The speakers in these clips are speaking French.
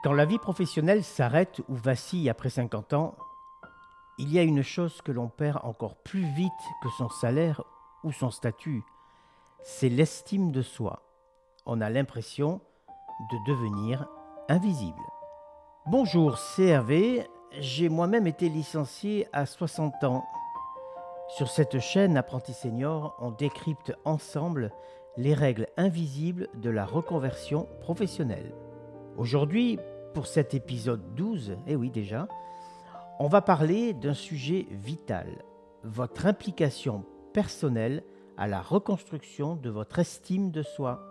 Quand la vie professionnelle s'arrête ou vacille après 50 ans, il y a une chose que l'on perd encore plus vite que son salaire ou son statut, c'est l'estime de soi. On a l'impression de devenir invisible. Bonjour, c'est Hervé, j'ai moi-même été licencié à 60 ans. Sur cette chaîne Apprenti Senior, on décrypte ensemble les règles invisibles de la reconversion professionnelle. Aujourd'hui, pour cet épisode 12, on va parler d'un sujet vital, votre implication personnelle à la reconstruction de votre estime de soi.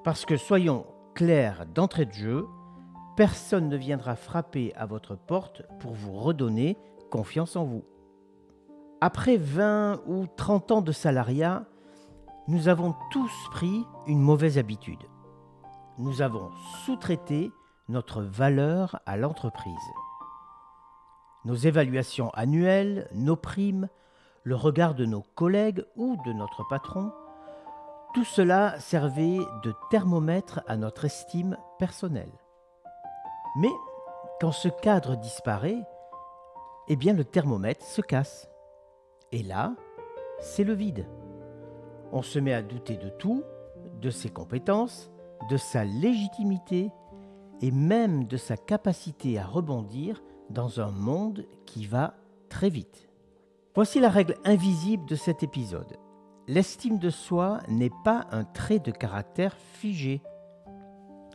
Parce que soyons clairs d'entrée de jeu, personne ne viendra frapper à votre porte pour vous redonner confiance en vous. Après 20 ou 30 ans de salariat, nous avons tous pris une mauvaise habitude. Nous avons sous-traité notre valeur à l'entreprise. Nos évaluations annuelles, nos primes, le regard de nos collègues ou de notre patron, tout cela servait de thermomètre à notre estime personnelle. Mais quand ce cadre disparaît, le thermomètre se casse. Et là, c'est le vide. On se met à douter de tout, de ses compétences, de sa légitimité et même de sa capacité à rebondir dans un monde qui va très vite. Voici la règle invisible de cet épisode. L'estime de soi n'est pas un trait de caractère figé.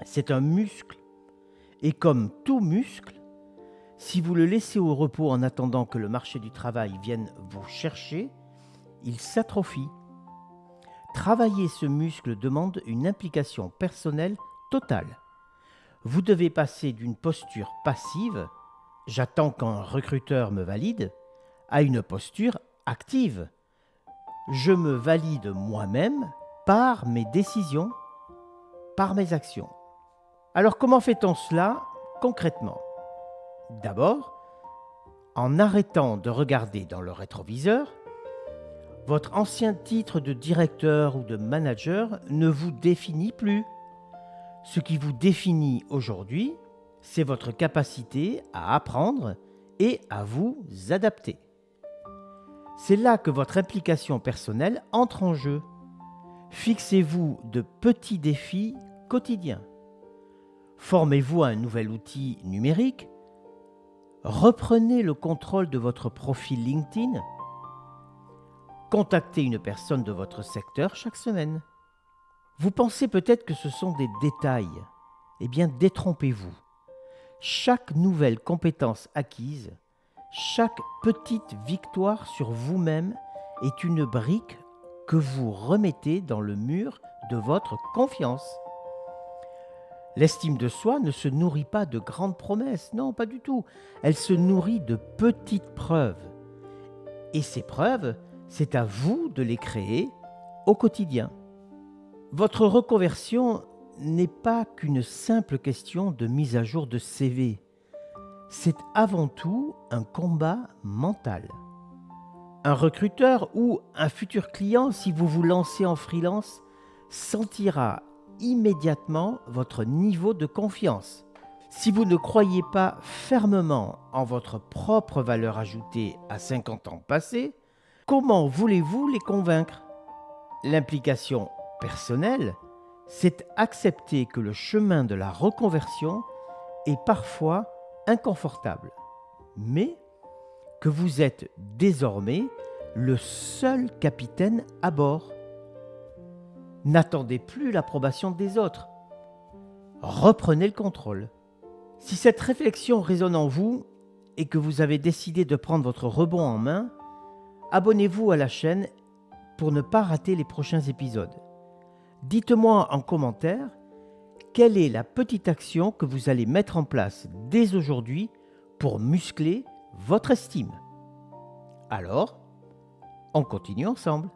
C'est un muscle. Et comme tout muscle, si vous le laissez au repos en attendant que le marché du travail vienne vous chercher, il s'atrophie. Travailler ce muscle demande une implication personnelle totale. Vous devez passer d'une posture passive, j'attends qu'un recruteur me valide, à une posture active. Je me valide moi-même par mes décisions, par mes actions. Alors comment fait-on cela concrètement ? D'abord, en arrêtant de regarder dans le rétroviseur, votre ancien titre de directeur ou de manager ne vous définit plus. Ce qui vous définit aujourd'hui, c'est votre capacité à apprendre et à vous adapter. C'est là que votre implication personnelle entre en jeu. Fixez-vous de petits défis quotidiens. Formez-vous à un nouvel outil numérique. Reprenez le contrôle de votre profil LinkedIn. Contactez une personne de votre secteur chaque semaine. Vous pensez peut-être que ce sont des détails. Détrompez-vous. Chaque nouvelle compétence acquise, chaque petite victoire sur vous-même est une brique que vous remettez dans le mur de votre confiance. L'estime de soi ne se nourrit pas de grandes promesses, non, pas du tout. Elle se nourrit de petites preuves. Et ces preuves, c'est à vous de les créer au quotidien. Votre reconversion n'est pas qu'une simple question de mise à jour de CV. C'est avant tout un combat mental. Un recruteur ou un futur client, si vous vous lancez en freelance, sentira immédiatement votre niveau de confiance. Si vous ne croyez pas fermement en votre propre valeur ajoutée à 50 ans passés, comment voulez-vous les convaincre ? L'implication personnelle, c'est accepter que le chemin de la reconversion est parfois inconfortable, mais que vous êtes désormais le seul capitaine à bord. N'attendez plus l'approbation des autres. Reprenez le contrôle. Si cette réflexion résonne en vous et que vous avez décidé de prendre votre rebond en main, abonnez-vous à la chaîne pour ne pas rater les prochains épisodes. Dites-moi en commentaire quelle est la petite action que vous allez mettre en place dès aujourd'hui pour muscler votre estime. Alors, on continue ensemble.